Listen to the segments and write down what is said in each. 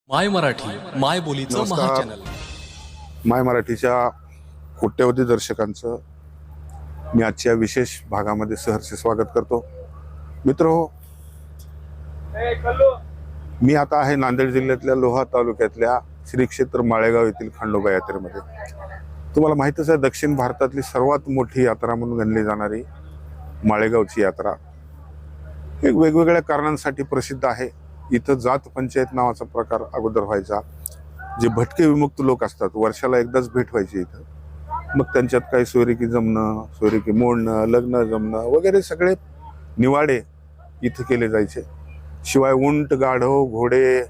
माय मराठी माय बोलीचं नमस्कार. महाचॅनल. माय मराठीच्या कोट्यवधी दर्शकांचं मी आजच्या विशेष भागामध्ये सहर्ष स्वागत करतो. मित्रहो, मी आता आहे नांदेड जिल्ह्यातल्या लोहा तालुक्यातल्या श्री क्षेत्र माळेगाव येथील खंडोबा यात्रेमध्ये. तुम्हाला माहितच आहे, दक्षिण भारतातली सर्वात मोठी यात्रा म्हणून गणली जाणारी माळेगावची यात्रा एक वेगवेगळ्या कारणांसाठी प्रसिद्ध आहे. इथं जात पंचायत नावाचा प्रकार अगोदर व्हायचा. जे भटके विमुक्त लोक असतात, वर्षाला एकदाच भेट व्हायची इथं. मग त्यांच्यात काही सोयरिकी जमणं, सोयरिकी मोडणं, लग्न जमणं वगैरे सगळे निवाडे इथं केले जायचे. शिवाय उंट, गाढव, घोडे,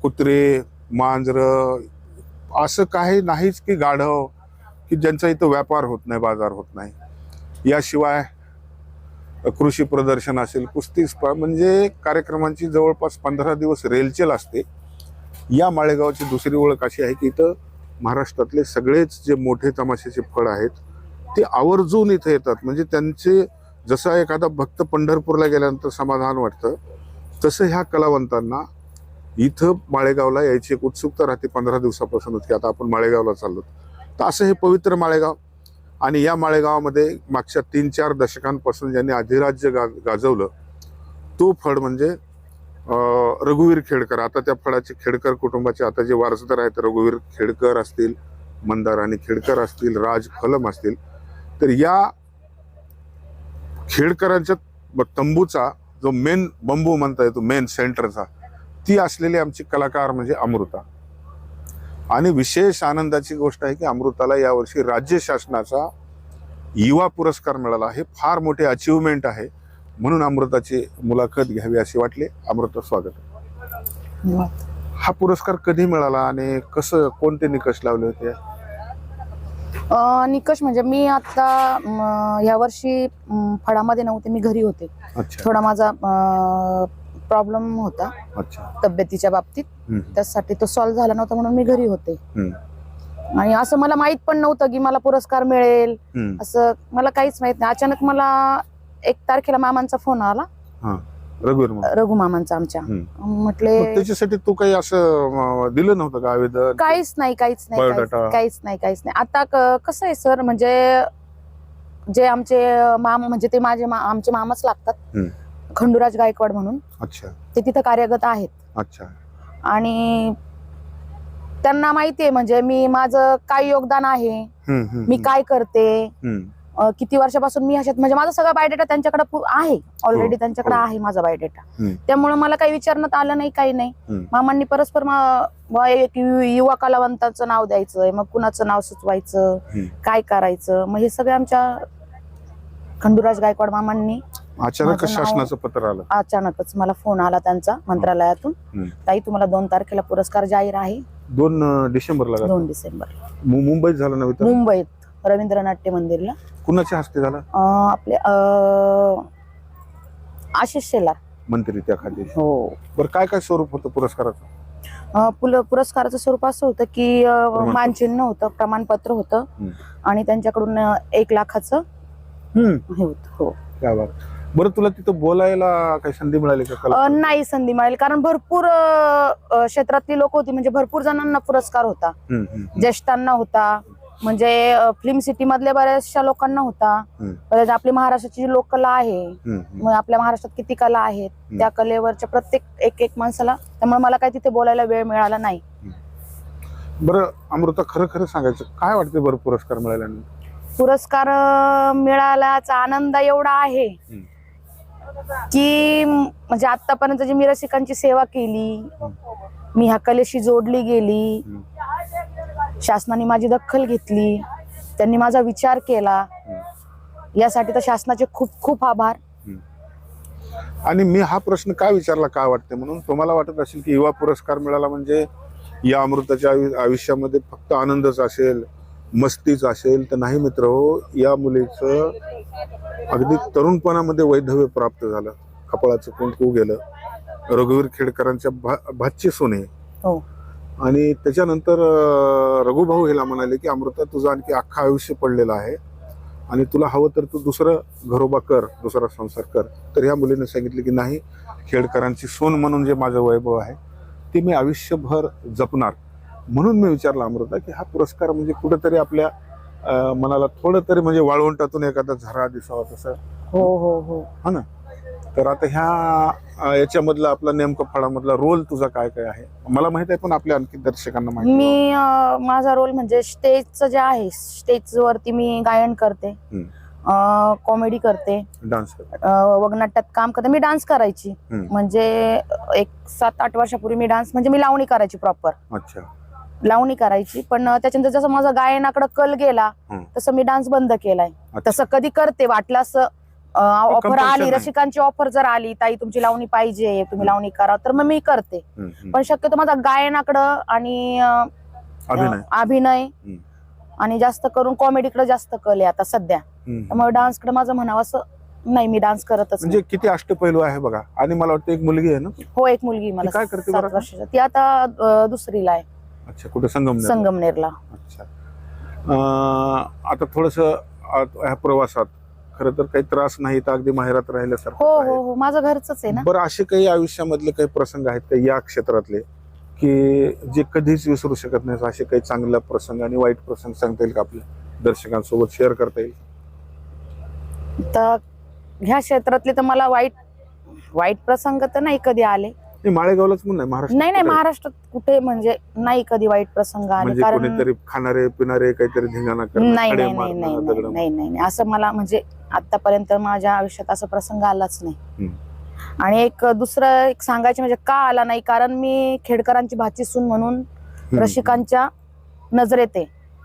कुत्रे, मांजर असं काही नाहीच की गाढव की ज्यांचा इथं व्यापार होत नाही, बाजार होत नाही. याशिवाय कृषी प्रदर्शन असेल, कुस्ती म्हणजे कार्यक्रमांची जवळपास 15 दिवस रेलचेल असते. या माळेगावची दुसरी ओळख अशी आहे की इथं महाराष्ट्रातले सगळेच जे मोठे तमाशाचे फळ आहेत ते आवर्जून इथं येतात. म्हणजे त्यांचे जसा एखादा भक्त पंढरपूरला गेल्यानंतर समाधान वाटतं, तसं ह्या कलावंतांना इथं माळेगावला यायची एक उत्सुकता राहते 15 दिवसापासूनच की आता आपण माळेगावला चाललो. तर असं हे पवित्र माळेगाव. आणि या माळेगावामध्ये मागच्या 3-4 दशकांपासून ज्यांनी अधिराज्य गाजवलं तो फळ म्हणजे रघुवीर खेडकर. आता त्या फळाचे खेडकर कुटुंबाचे आता जे वारसदार आहेत, रघुवीर खेडकर असतील, मंदाराणी खेडकर असतील, राज फलम असतील. तर या खेडकरांच्या तंबूचा जो मेन बंबू म्हणता येतो, मेन सेंटरचा, ती असलेली आमची कलाकार म्हणजे अमृता. आणि विशेष आनंदाची गोष्ट आहे की अमृताला यावर्षी राज्य शासनाचा युवा पुरस्कार मिळाला. हे फार मोठे अचिव्हमेंट आहे. म्हणून अमृताची मुलाखत घ्यावी असे वाटले. अमृता, स्वागत. हा पुरस्कार कधी मिळाला आणि कसं, कोणते निकष लावले होते? निकष म्हणजे मी आता या वर्षी फळामध्ये नव्हते, मी घरी होते. अच्छा. थोडा माझा प्रॉब्लेम होता अच्छा. तब्येतीच्या बाबतीत, त्यासाठी तो सॉल्व्ह झाला नव्हता म्हणून मी घरी होते. आणि असं मला माहित पण नव्हतं की मला पुरस्कार मिळेल, असं मला काहीच माहित नाही. अचानक मला 1 तारखेला मामांचा फोन आला, रघु मामांचा आमच्या. म्हटले त्याच्यासाठी तू काही असं दिलं नव्हतं का आवेदन? काहीच नाही. आता कसं आहे सर, म्हणजे जे आमचे मामा, म्हणजे ते आमचे मामाच लागतात, खंडूराज गायकवाड म्हणून. अच्छा. ते तिथं कार्यरत आहेत. अच्छा. आणि त्यांना माहितीये म्हणजे मी माझं काय योगदान आहे, मी काय करते, किती वर्षापासून मी ह्याच्यात, म्हणजे माझा सगळा बायोडेटा त्यांच्याकडे आहे ऑलरेडी. त्यांच्याकडे आहे माझा बायोडेटा. त्यामुळे मला काही विचारण्यात आलं नाही, काही नाही. मामांनी परस्पर एक युवा कलावंताचं नाव द्यायचं, मग कुणाचं नाव सुचवायचं, काय करायचं, मग हे सगळं आमच्या खंडूराज गायकवाड मामांनी. अचानक शासनाचं पत्र आलं? अचानकच मला फोन आला त्यांचा मंत्रालयातून, ताई तुम्हाला 2 तारखेला पुरस्कार जाहीर आहे. 2 डिसेंबरला? 2 डिसेंबर मुंबईत झालं नव्हतं? मुंबईत रवींद्र नाट्य मंदिरला. कुणाच्या हस्ते झाला? आपले आशिष शेलार मंत्री त्या खाली. हो. बरं, काय काय स्वरूप होतं पुरस्काराचं? पुरस्काराचं स्वरूप असं होतं की मानचिन्ह होतं, प्रमाणपत्र होतं, आणि त्यांच्याकडून 1 लाखाचं हे होतं. हो. काय बात. बरं, तुला तिथं बोलायला काही संधी मिळाली का? नाही संधी मिळाली, कारण भरपूर क्षेत्रातली लोक होती. म्हणजे भरपूर जणांना पुरस्कार होता, ज्येष्ठांना होता, म्हणजे फिल्म सिटी मधल्या बऱ्याचशा लोकांना होता. परत आपली महाराष्ट्राची जी लोककला आहे, मग आपल्या महाराष्ट्रात किती कला आहेत, त्या कलेवरच्या प्रत्येक एक माणसाला. त्यामुळे मला काही तिथे बोलायला वेळ मिळाला नाही. बरं अमृता, खरं खरं सांगायचं, काय वाटतं बरं पुरस्कार मिळाल्यानंतर? पुरस्कार मिळाल्याचा आनंद एवढा आहे की म्हणजे आतापर्यंत जी मी रसिकांची सेवा केली, मी ह्या कलेशी जोडली गेली, शासनाने माझी दखल घेतली, त्यांनी माझा विचार केला, यासाठी तर शासनाचे खूप खूप आभार. आणि मी हा प्रश्न काय विचारला, काय वाटते म्हणून? तुम्हाला वाटत असेल की युवा पुरस्कार मिळाला म्हणजे या अमृताच्या आयुष्यामध्ये फक्त आनंदच असेल, मस्तीच असेल, तर नाही मित्र हो. या मुलीचं अगदी तरुणपणामध्ये वैधव्य प्राप्त झालं, कपाळाचं कुंकू गेलं, रघुवीर खेडकरांच्या भाची सोने. हो. आणि त्याच्यानंतर रघुभाऊ हिला म्हणाले की अमृता, तुझं आणखी अख्खं आयुष्य पडलेलं आहे आणि तुला हवं तर तू दुसरं घरोबा कर, दुसरा संसार कर. तर ह्या मुलीने सांगितले की नाही, खेडकरांची सोन म्हणून जे माझं वैभव आहे ते मी आयुष्यभर जपणार. म्हणून मी विचारलं अमृता की हा पुरस्कार म्हणजे कुठेतरी आपल्या मनाला थोडं तरी म्हणजे वाळवंटातून एखादा झरा दिसावा तसं. हो हो हो. हा ना. तर आता ह्या याच्यामधला आपला नेमका फळामधला रोल तुझा काय काय आहे मला माहित आहे, पण आपल्या आणखी दर्शकांना माहिती. मी माझा रोल म्हणजे स्टेजचं जे आहे, स्टेजवरती मी गायन करते, कॉमेडी करते, डान्स वगनाट्यात काम करते. मी डान्स करायची म्हणजे एक 7-8 वर्षापूर्वी मी डान्स म्हणजे मी लावणी करायची प्रॉपर. अच्छा. लावणी करायची, पण त्याच्यानंतर जसं माझा गायनाकडे कल गेला तसं मी डान्स बंद केलाय. तसं कधी करते वाटलं असं ऑफर आली, रसिकांची ऑफर जर आली, ताई तुमची लावणी पाहिजे, तुम्ही लावणी करा, तर मग मी करते. पण शक्यतो माझा गायनाकडं आणि अभिनय आणि जास्त करून कॉमेडीकडे जास्त कल आहे आता सध्या. त्यामुळे डान्सकडे माझं म्हणावं असं नाही, मी डान्स करतच म्हणजे किती अष्टपैलू आहे बघा. आणि मला वाटतं एक मुलगी आहे ना. हो, एक मुलगी मला काय करते 7 वर्षाची. ती आता 2रीला आहे. अच्छा. कुठे? संगमनेरला. अच्छा. आता थोडस ह्या प्रवासात खरं तर काही त्रास नाही तर अगदी माहेरात राहिल्यासारखं. हो हो हो, माझं घरच आहे ना. बरं, असे काही आयुष्यामधले काही प्रसंग आहेत का या क्षेत्रातले की जे कधीच विसरू शकत नाही? असे काही चांगला प्रसंग आणि वाईट प्रसंग सांगता येईल का आपल्या दर्शकांसोबत शेअर करता येईल? तर ह्या क्षेत्रातले तर मला वाईट प्रसंग तर नाही कधी आले. माळेगावलाच म्हणून नाही, महाराष्ट्र नाही महाराष्ट्रात कुठे म्हणजे नाही कधी वाईट प्रसंग आले. म्हणजे कारण कोणीतरी खाणारे पिणारे काहीतरी धिंगाणा नाही नाही नाही नाही नाही असं मला म्हणजे आतापर्यंत माझ्या आयुष्यात असा प्रसंग आलाच नाही. आणि एक दुसरं एक सांगायचं म्हणजे का आला नाही, कारण मी खेडकरांची भाची सून म्हणून रसिकांच्या नजरेत आहे.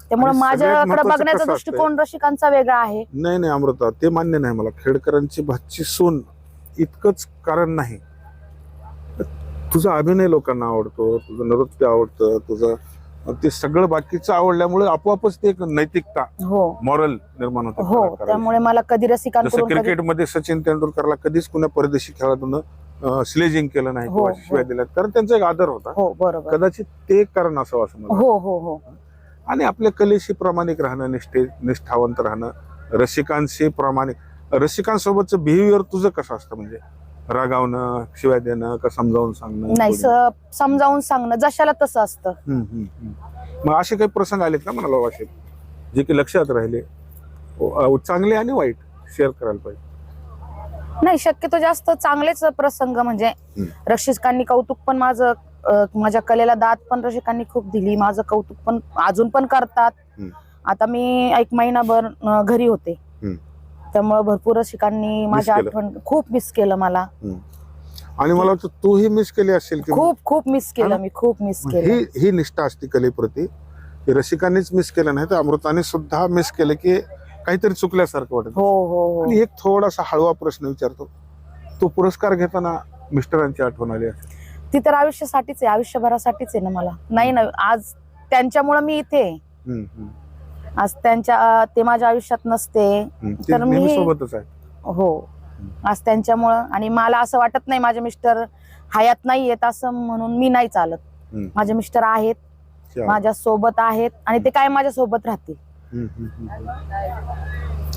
त्यामुळे माझ्याकडे बघण्याचा दृष्टिकोन रसिकांचा वेगळा आहे. नाही नाही अमृता, ते मान्य नाही मला. खेडकरांची भाची सून इतकंच कारण नाही. तुझा अभिनय लोकांना आवडतो, तुझं नृत्य आवडतं, तुझं ते सगळं बाकीचं आवडल्यामुळे आपोआपच ते एक नैतिकता, मॉरल निर्माण होतं. हो, त्यामुळे मला कधी रसिकांकडून क्रिकेटमध्ये सचिन तेंडुलकरला कधीच कुण्या परदेशी खेळाडून स्लेजिंग केलं नाही किंवा शिवाय दिल्या, कारण त्यांचा एक आदर होता. हो बरोबर. कदाचित ते कारण असावं असं मला. हो हो हो. आणि आपल्या कलेशी प्रामाणिक राहणं, निष्ठावंत राहणं, रसिकांशी प्रामाणिक. रसिकांसोबतचं बिहेवियर तुझं कसं असतं? म्हणजे रागावणं, शिवाय देणं का समजावून सांगणं? नाही, समजावून सांगणं, जशाला तसं असतं. मग असे काही प्रसंग आलेत का मला वाटत जे की लक्षात राहिले, चांगले आणि वाईट, शेअर करायला पाहिजे? नाही, शक्यतो जास्त चांगलेच प्रसंग. म्हणजे रसिकांनी कौतुक पण माझ्या कलेला दाद पण रसिकांनी खूप दिली. माझं कौतुक पण अजून पण करतात. आता मी 1 महिनाभर घरी होते, त्यामुळे भरपूर रसिकांनी माझ्या आठवण खूप मिस केलं मला. आणि मला वाटतं तूही मिस केली असेल की? खूप मिस केलं मी, खूप मिस केलं. ही निष्ठा असते कलेप्रती. रसिकांनीच मिस केलं नाही तर अमृताने सुद्धा मिस केलं की काहीतरी चुकल्यासारखं वाटत. हो हो. आणि एक थोडासा हळवा प्रश्न विचारतो, तो पुरस्कार घेताना मिस्टरांची आठवण आली असेल? ती तर आयुष्यासाठीच आहे, आयुष्यभरासाठीच आहे ना. मला नाही ना, आज त्यांच्यामुळे मी इथे. आज ते माझ्या आयुष्यात नसते तर मी सोबतच आहे. हो, आज त्यांच्यामुळं. आणि मला असं वाटत नाही माझे मिस्टर हयात नाही येत असं म्हणून मी नाही चालत. माझे मिस्टर आहेत, माझ्या सोबत आहेत आणि ते काय माझ्या सोबत राहतील.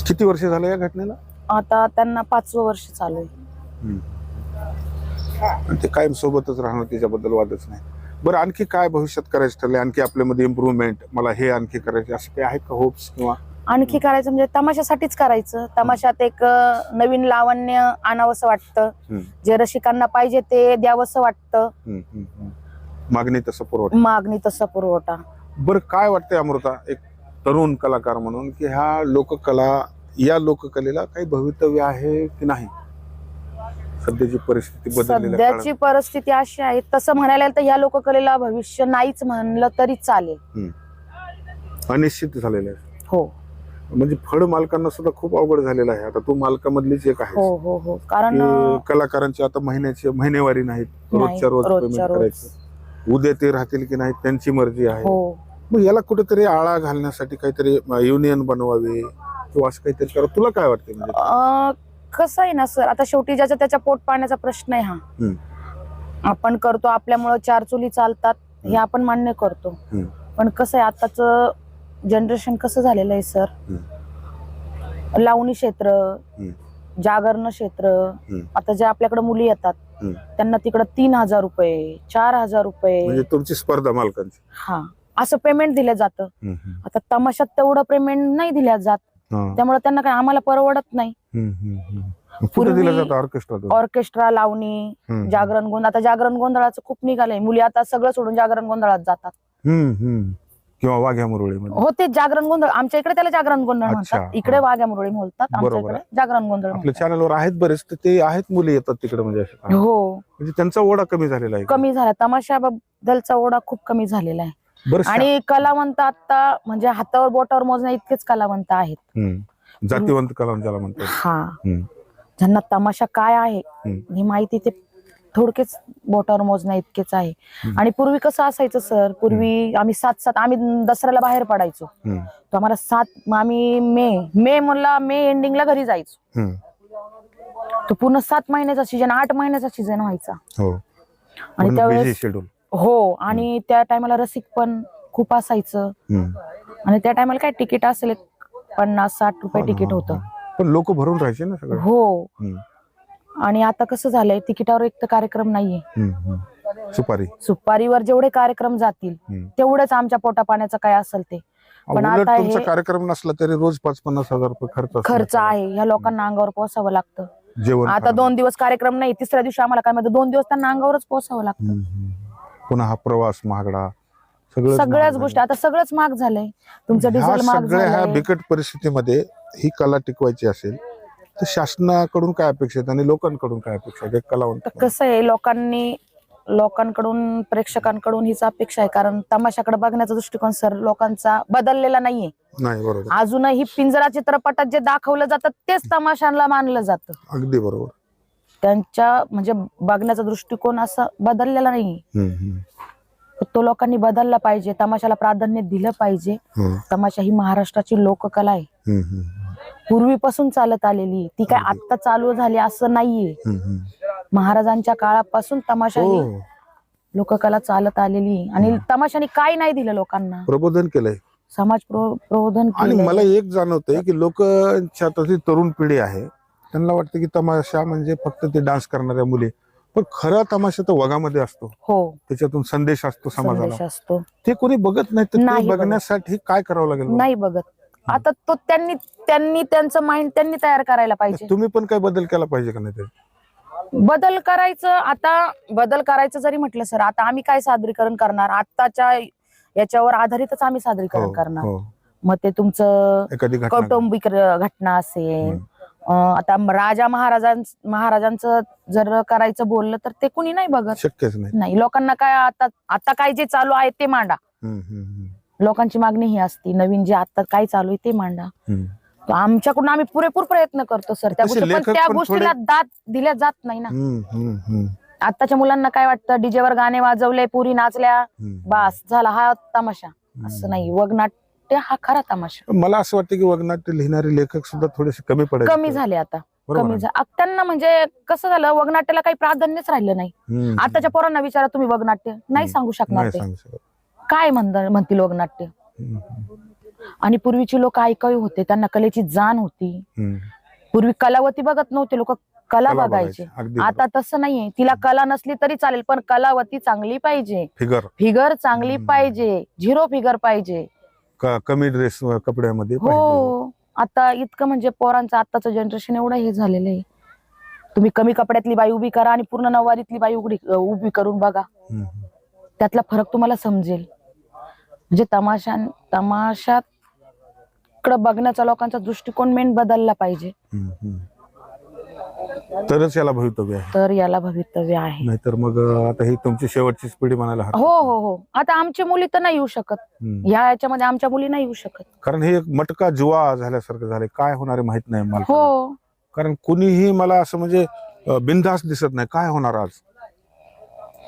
किती वर्ष झालं या घटनेला? आता त्यांना 5वं वर्ष चालू आहे. ते कायम सोबतच राहणं, त्याच्याबद्दल वादच नाही. बरं, आणखी काय भविष्यात करायचं ठरलंय? आणखी आपल्यामध्ये इम्प्रूव्हमेंट, मला हे आणखी करायचे असं काही आहेत का होप्स? किंवा आणखी करायचं म्हणजे तमाशासाठीच करायचं. तमाशात एक नवीन लावण्य आणावंसं वाटतं, जे रसिकांना पाहिजे ते द्यावंसं वाटतं. मागणी तसा पुरवठा. बरं, काय वाटतंय अमृता, एक तरुण कलाकार म्हणून, की ह्या लोककलेला काही भवितव्य आहे की नाही? सध्याची परिस्थिती अशी आहे, तसं म्हणायला तर या लोककलेला भविष्य नाहीच म्हणलं तरी चालेल. अनिश्चित झालेलं आहे. हो, म्हणजे फळ मालकांना सुद्धा खूप अवघड झालेलं आहे. आता तू मालकामधलीच एक आहे. हो हो हो. कारण कलाकारांची आता महिनेवारी नाहीत, रोजच्या रोज पेमेंट करायचं. उद्या ते राहतील की नाही त्यांची मर्जी आहे. मग याला कुठेतरी आळा घालण्यासाठी काहीतरी युनियन बनवावी किंवा असं काहीतरी करा. तुला काय वाटते? म्हणजे कसं आहे ना सर, आता शेवटी ज्याचा त्याच्या पोट पाण्याचा प्रश्न आहे हा. आपण करतो, आपल्यामुळे 4 चुली चालतात हे आपण मान्य करतो. पण कसं आहे, आताच जनरेशन कसं झालेलं आहे सर, लावणी क्षेत्र, जागरण क्षेत्र, आता जे आपल्याकडे मुली येतात हम्म. त्यांना तिकडे 3,000 रुपये 4,000 रुपये म्हणजे तुमची स्पर्धा मालकांची. हा असं पेमेंट दिलं जातं. आता तमाशात तेवढं पेमेंट नाही दिल्या जात, त्यामुळे त्यांना काय आम्हाला परवडत नाही. कुठे दिलं जातं ऑर्केस्ट्रा? ऑर्केस्ट्रा लावणी, जागरण गोंधळ. आता जागरण गोंधळाचं खूप निघालंय, मुली आता सगळं सोडून जागरण गोंधळात जातात. किंवा वाघ्या मुरळी. हो, ते जागरण गोंधळ आमच्या इकडे त्याला जागरण गोंधळ म्हणतात, इकडे वाघ्या मुरळी म्हणतात, आमच्या इकडे जागरण गोंधळ. आपल्या चॅनलवर आहेत बरेच, तर ते आहेत मुली येतात तिकडे म्हणजे. हो, म्हणजे त्यांचा ओढा कमी झालेला आहे. कमी झाला, तमाशाबद्दलचा ओढा खूप कमी झालेला आहे. आणि कलावंत आता म्हणजे हातावर बोटावर मोजण्या इतकेच कलावंत आहेत. जातीवंत कलावंत ज्याला म्हणतात. हा, ज्यांना तमाशा काय आहे ही माहिती ते थोडकेच बोटावर मोजण्या इतकेच आहे. आणि पूर्वी कसं असायचं सर, पूर्वी आम्ही 7 आम्ही दसऱ्याला बाहेर पडायचो, तो आम्हाला आम्ही मे एंडिंगला घरी जायचो. तो पूर्ण 7 महिन्याचा सीजन, 8 महिन्याचा सीजन व्हायचा. आणि त्यावेळेस हो, आणि त्या टायमाला रसिक पण खूप असायचं. आणि त्या टायमाला काय तिकीट असेल 50-60 रुपये तिकीट होतं, पण लोक भरून राहायचे ना सगळं. हो. आणि आता कसं झालंय, तिकिटावर एक तर कार्यक्रम नाहीये. सुपारीवर जेवढे कार्यक्रम जातील तेवढेच आमच्या पोटा पाण्याचं काय असेल ते. पण आता हे कार्यक्रम नसला तरी रोज 5-50 हजार रुपये खर्च आहे, ह्या लोकांना अंगावर पोसावं लागतं. आता 2 दिवस कार्यक्रम नाही, तिसऱ्या दिवशी आम्हाला काय म्हणतो 2 दिवस त्यांना अंगावरच पोसावं लागतं. पुन्हा हा प्रवास महागडा, सगळ्याच गोष्टी आता सगळंच महाग झालंय. तुमचं डिझेल महाग झालंय. ह्या बिकट परिस्थितीमध्ये ही कला टिकवायची असेल तर शासनाकडून काय अपेक्षा आहेत आणि लोकांकडून काय अपेक्षा आहेत? कलावंत कसं आहे, लोकांकडून प्रेक्षकांकडून हीच अपेक्षा आहे, कारण तमाशाकडे बघण्याचा दृष्टिकोन सर लोकांचा बदललेला नाहीये. बरोबर. अजूनही पिंजरा चित्रपटात जे दाखवलं जातं तेच तमाशाला मानलं जातं. अगदी बरोबर. त्यांच्या म्हणजे बघण्याचा दृष्टिकोन असा बदललेला नाहीये. तो लोकांनी बदलला पाहिजे, तमाशाला प्राधान्य दिलं पाहिजे. तमाशा ही महाराष्ट्राची लोककला आहे, पूर्वीपासून चालत आलेली, ती काय आत्ता चालू झाली असं नाहीये. महाराजांच्या काळापासून तमाशा ही लोककला चालत आलेली. आणि तमाशाने काय नाही दिलं लोकांना, प्रबोधन केलंय, समाज प्रबोधन आणि केलंय. मला एक जाणवतंय की लोकांच्या तरुण पिढी आहे, त्यांना वाटतं की तमाशा म्हणजे फक्त ते डान्स करणाऱ्या मुली, पण खरा तमाशा तर वगामध्ये असतो. हो, त्याच्यातून संदेश असतो समाजाला, असतो. ते कोणी बघत नाही. तर ते बघण्यासाठी काय करावं लागेल? नाही बघत. आता तो त्यांनी त्यांचं माइंड त्यांनी तयार करायला पाहिजे. तुम्ही पण काय बदल केला पाहिजे का नाही? बदल करायचं जरी म्हटलं सर, आता आम्ही काय सादरीकरण करणार, आत्ताच्या याच्यावर आधारितच आम्ही सादरीकरण करणार. मग ते तुमचं कौटुंबिक घटना असेल, आता राजा महाराजांचं जर करायचं बोललं तर ते कुणी नाही बघत, शक्यच नाही. लोकांना काय आता काय जे चालू आहे ते मांडा. लोकांची मागणी ही असती, नवीन जे आता काय चालू आहे ते मांडा. आमच्याकडून आम्ही पुरेपूर प्रयत्न करतो सर त्या गोष्टी, पण त्या गोष्टीला दाद दिल्या जात नाही ना. आताच्या मुलांना काय वाटतं, डीजेवर गाणे वाजवले, पुरी नाचल्या, बास झाला हा तमाशा. असं नाही, वगनाट्य हा खरा तमाशा. मला असं वाटतं की वगनाट्य लिहिणारे लेखक सुद्धा थोडेसे कमी झाले आता. त्यांना म्हणजे कसं झालं, वगनाट्याला काही प्राधान्यच राहिलं नाही. आताच्या पोरांना विचारा तुम्ही वगनाट्य, नाही सांगू शकणार ते. काय म्हणतील वगनाट्य. आणि पूर्वीची लोक ऐकावी होते, त्यांना कलेची जाण होती. पूर्वी कलावती बघत नव्हते लोक, कला बघायचे. आता तसं नाहीये, तिला कला नसली तरी चालेल, पण कलावती चांगली पाहिजे, फिगर चांगली पाहिजे, 0 फिगर पाहिजे, कमी ड्रेस कपड्यामध्ये. हो, आता इतकं म्हणजे पोरांचं आताचं जनरेशन एवढं हे झालेलं आहे. तुम्ही कमी कपड्यातली बाई उभी करा आणि पूर्ण नऊवारीतली बाई उभी करून बघा, त्यातला फरक तुम्हाला समजेल. म्हणजे तमाशाकडे बघण्याचा लोकांचा दृष्टिकोन मेन बदलला पाहिजे, तरच याला भवितव्य आहे. नाहीतर मग आता ही तुमची शेवटचीच पिढी म्हणायला. हो. आता आमची मुली तर नाही येऊ शकत, याच्यामध्ये आमच्या मुली नाही येऊ शकत, कारण हे एक मटका जुवा झाल्यासारखं झालंय. काय होणार आहे माहित नाही मला. हो, कारण कुणीही मला असं म्हणजे बिनधास्त दिसत नाही. काय होणार आज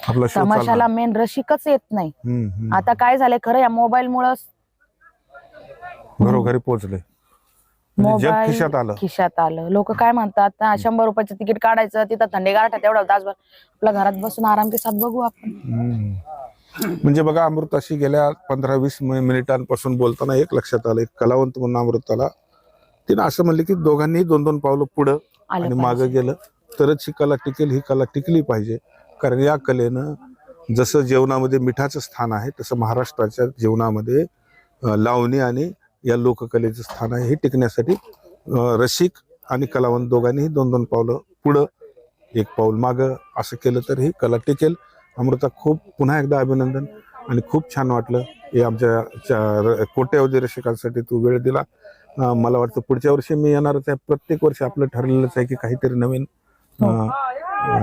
आपला तमाशाला मेन रसिकच येत नाही. आता काय झालंय खरं, या मोबाईल मुळे घरोघरी पोहोचले, मोबाईल खिशात आलं. लोक काय म्हणतात, 100 रुपयाचं तिकीट काढायचं, तिथं थंडी गारठा तेवढा तासभर आपल्या घरात बसून आराम के साथ बघू आपण. म्हणजे बघा, अमृताशी गेल्या 15-20 मिनिटांपासून बोलताना एक लक्षात आलं, एक कलावंत म्हणून अमृताला तिनं असं म्हणले की दोघांनीही 2-2 पावलं पुढं आलं आणि पाहिजे. मागं गेलं तरच ही कला टिकेल. ही कला टिकली पाहिजे, कारण या कलेनं जसं जेवणामध्ये मिठाचं स्थान आहे तसं महाराष्ट्राच्या जेवणामध्ये लावणी आणि या लोककलेचं स्थान आहे. हे टिकण्यासाठी रसिक आणि कलावंत दोघांनीही 2-2 पावलं पुढं 1 पाऊल मागं असं केलं तर ही कला टिकेल. अमृता, खूप पुन्हा एकदा अभिनंदन आणि खूप छान वाटलं हे आमच्या कोट्यावधी रसिकांसाठी तू वेळ दिला. मला वाटतं पुढच्या वर्षी मी येणारच आहे. प्रत्येक वर्षी आपलं ठरलेलंच आहे की काहीतरी नवीन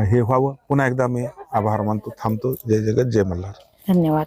हे व्हावं. पुन्हा एकदा मी आभार मानतो, थांबतो. जय जगत, जय मल्हार. धन्यवाद.